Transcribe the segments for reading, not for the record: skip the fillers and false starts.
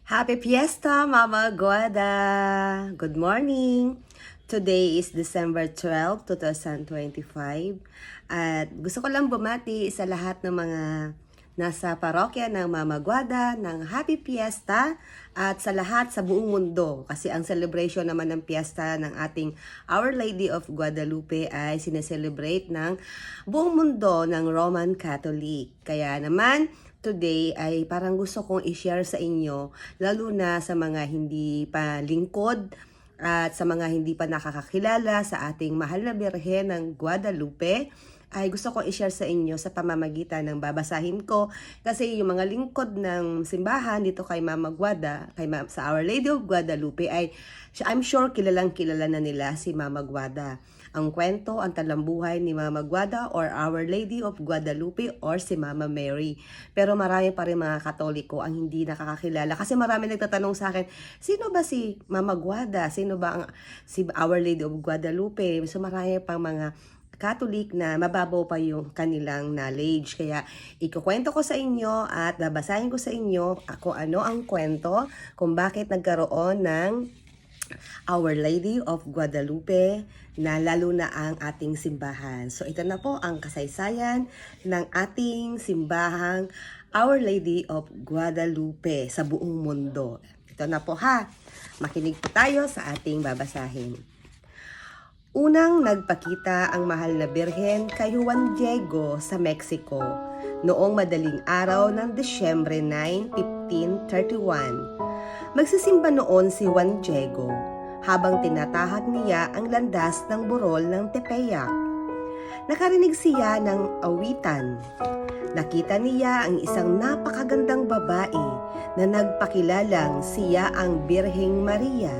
Happy Fiesta, Mama Guada! Good morning! Today is December 12, 2025. At gusto ko lang bumati sa lahat ng mga nasa parokya ng Mama Guada ng Happy Fiesta at sa lahat sa buong mundo. Kasi ang celebration naman ng fiesta ng ating Our Lady of Guadalupe ay sineselebrate ng buong mundo ng Roman Catholic. Kaya naman, today ay parang gusto kong i-share sa inyo, lalo na sa mga hindi pa lingkod at sa mga hindi pa nakakakilala sa ating mahal na Birhen ng Guadalupe, ay gusto kong i-share sa inyo sa pamamagitan ng babasahin ko. Kasi yung mga lingkod ng simbahan dito kay Mama Guada, sa Our Lady of Guadalupe, ay I'm sure kilalang kilala na nila si Mama Guada. Ang kwento, ang talambuhay ni Mama Guada or Our Lady of Guadalupe or si Mama Mary. Pero marami pa rin mga Katoliko ang hindi nakakakilala. Kasi marami nagtatanong sa akin, sino ba si Mama Guada? Sino ba si Our Lady of Guadalupe? So marami pang mga Catholic na mababaw pa yung kanilang knowledge. Kaya ikukwento ko sa inyo at babasahin ko sa inyo kung ano ang kwento, kung bakit nagkaroon ng Our Lady of Guadalupe na lalo na ang ating simbahan. So ito na po ang kasaysayan ng ating simbahang Our Lady of Guadalupe sa buong mundo. Ito na po ha. Makinig po tayo sa ating babasahin. Unang nagpakita ang mahal na Birhen kay Juan Diego sa Mexico noong madaling araw ng Desyembre 9, 1531. Magsisimba noon si Juan Diego habang tinatahak niya ang landas ng burol ng Tepeyac. Nakarinig siya ng awitan. Nakita niya ang isang napakagandang babae na nagpakilalang siya ang Birheng Maria.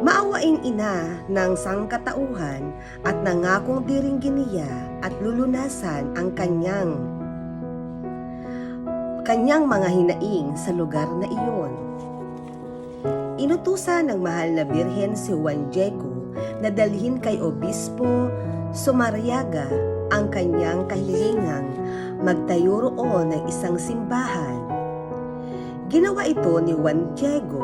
Maawaing ina ng sangkatauhan at nangakong diringgin niya at lulunasan ang kanyang mga hinaing sa lugar na iyon. Inutusan ng mahal na Birhen si Juan Diego na dalhin kay Obispo Sumariaga ang kanyang kahilingang magtayo roon ng isang simbahan. Ginawa ito ni Juan Diego,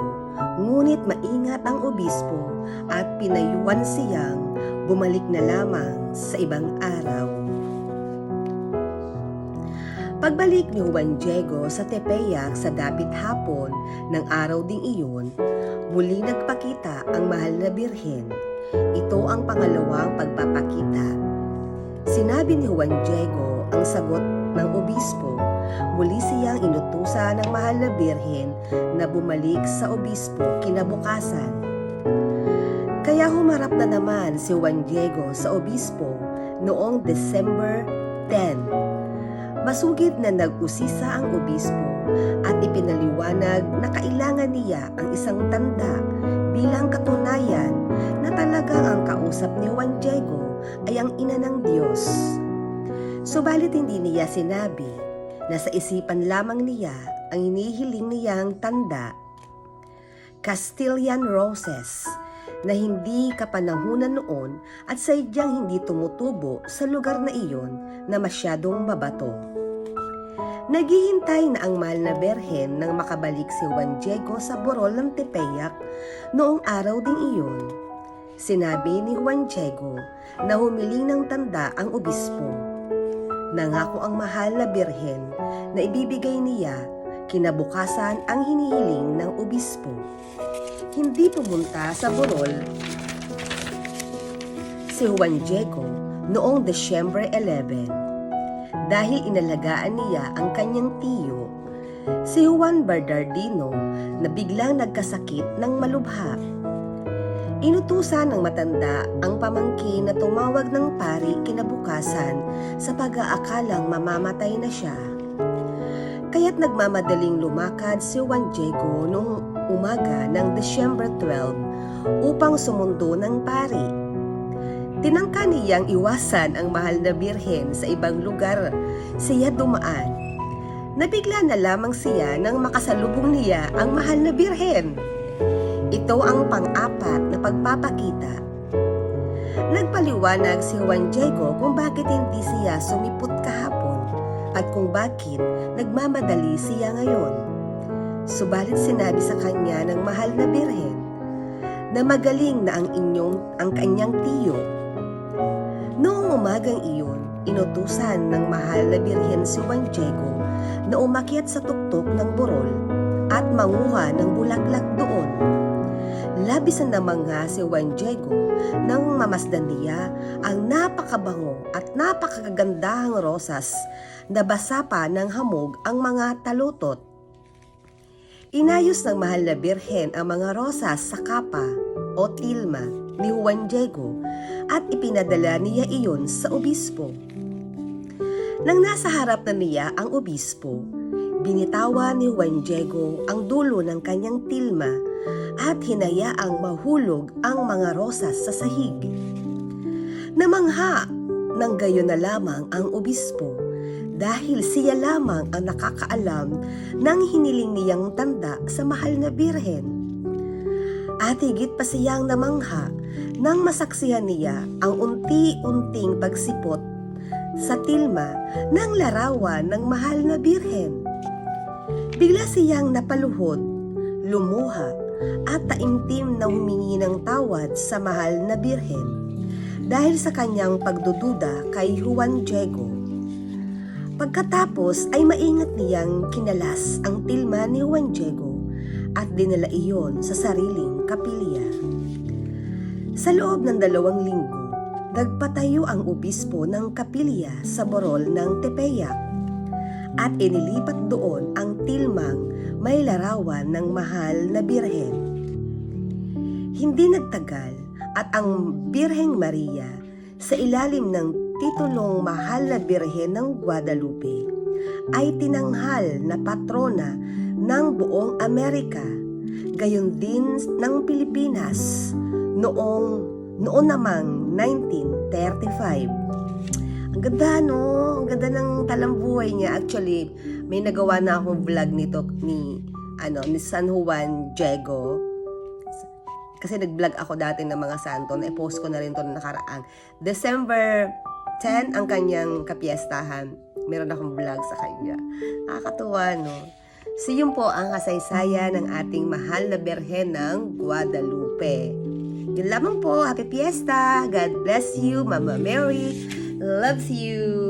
ngunit maingat ang obispo at pinayuan siyang bumalik na lamang sa ibang araw. Pagbalik ni Juan Diego sa Tepeyac sa dapit hapon ng araw ding iyon, muli nagpakita ang mahal na Birhen. Ito ang pangalawang pagpapakita. Sinabi ni Juan Diego ang sagot ng obispo. Muli siyang inutusan ng mahal na Birhen na bumalik sa obispo kinabukasan. Kaya humarap na naman si Juan Diego sa obispo noong December 10. Masugid na nag-usisa ang obispo at ipinaliwanag na kailangan niya ang isang tanda bilang katunayan na talagang ang kausap ni Juan Diego ay ang ina ng Diyos. Subalit hindi niya sinabi na sa isipan lamang niya ang inihiling niyang tanda, Castilian roses, na hindi kapanahunan noon at sadyang hindi tumutubo sa lugar na iyon na masyadong mabato. Naghihintay na ang mahal na Birhen nang makabalik si Juan Diego sa burol ng Tepeyac noong araw ding iyon. Sinabi ni Juan Diego na humiling ng tanda ang obispo. Nangako ang mahal na Birhen na ibibigay niya kinabukasan ang hinihiling ng obispo. Hindi pumunta sa burol si Juan Diego noong Desyembre 11 dahil inalagaan niya ang kanyang tiyo, si Juan Bernardino, na biglang nagkasakit ng malubha. Inutusan ng matanda ang pamangkin na tumawag ng pari kinabukasan sa pag-aakalang mamamatay na siya. Kaya't nagmamadaling lumakad si Juan Diego noong umaga ng December 12 upang sumundo ng pari. Tinangka niyang iwasan ang mahal na Birhen sa ibang lugar siya dumaan. Nabigla na lamang siya nang makasalubong niya ang mahal na Birhen. Ito ang pang-apat na pagpapakita. Nagpaliwanag si Juan Diego kung bakit hindi siya sumipot kahapon at kung bakit nagmamadali siya ngayon. Subalit sinabi sa kanya ng mahal na birhen na magaling na ang kanyang tiyo. Noong umagang iyon, inutusan ng mahal na birhen si Juan Diego na umakyat sa tuktok ng burol at manguha ng bulaklak doon. Labis na namangha si Juan Diego nang mamasdan niya ang napakabango at napakagandahang rosas na basa pa ng hamog ang mga talutot. Inayos ng mahal na birhen ang mga rosas sa kapa o tilma ni Juan Diego at ipinadala niya iyon sa obispo. Nang nasa harap na niya ang obispo, binitawan ni Juan Diego ang dulo ng kanyang tilma at hinayaang mahulog ang mga rosas sa sahig. Namangha ng gayon na lamang ang obispo dahil siya lamang ang nakakaalam ng hiniling niyang tanda sa mahal na birhen. At higit pa siyang namangha nang masaksihan niya ang unti-unting pagsipot sa tilma ng larawan ng mahal na birhen. Bigla siyang napaluhod, lumuha at taimtim na humingi ng tawad sa mahal na birhen dahil sa kanyang pagdududa kay Juan Diego. Pagkatapos ay maingat niyang kinalas ang tilma ni Juan Diego at dinala iyon sa sariling kapilya. Sa loob ng 2 linggo, nagpatayo ang obispo ng kapilya sa burol ng Tepeyac at inilipat doon ang tilmang may larawan ng mahal na birhen. Hindi nagtagal at ang Birheng Maria sa ilalim ng titulong mahal na birhen ng Guadalupe ay tinanghal na patrona ng buong Amerika, gayon din ng Pilipinas noon namang 1935. Ang ganda, no? Ang ganda ng talambuhay niya. Actually, may nagawa na akong vlog nito ni San Juan Diego. Kasi nag-vlog ako dati ng mga santo. Na-post ko na rin ito nakaraan. December 10 ang kanyang kapiestahan. Meron akong vlog sa kanya. Nakakatuwa, no? So, yun po ang kasaysayan ng ating mahal na birhen ng Guadalupe. Yun lamang po. Happy Fiesta! God bless you, Mama Mary. Loves you!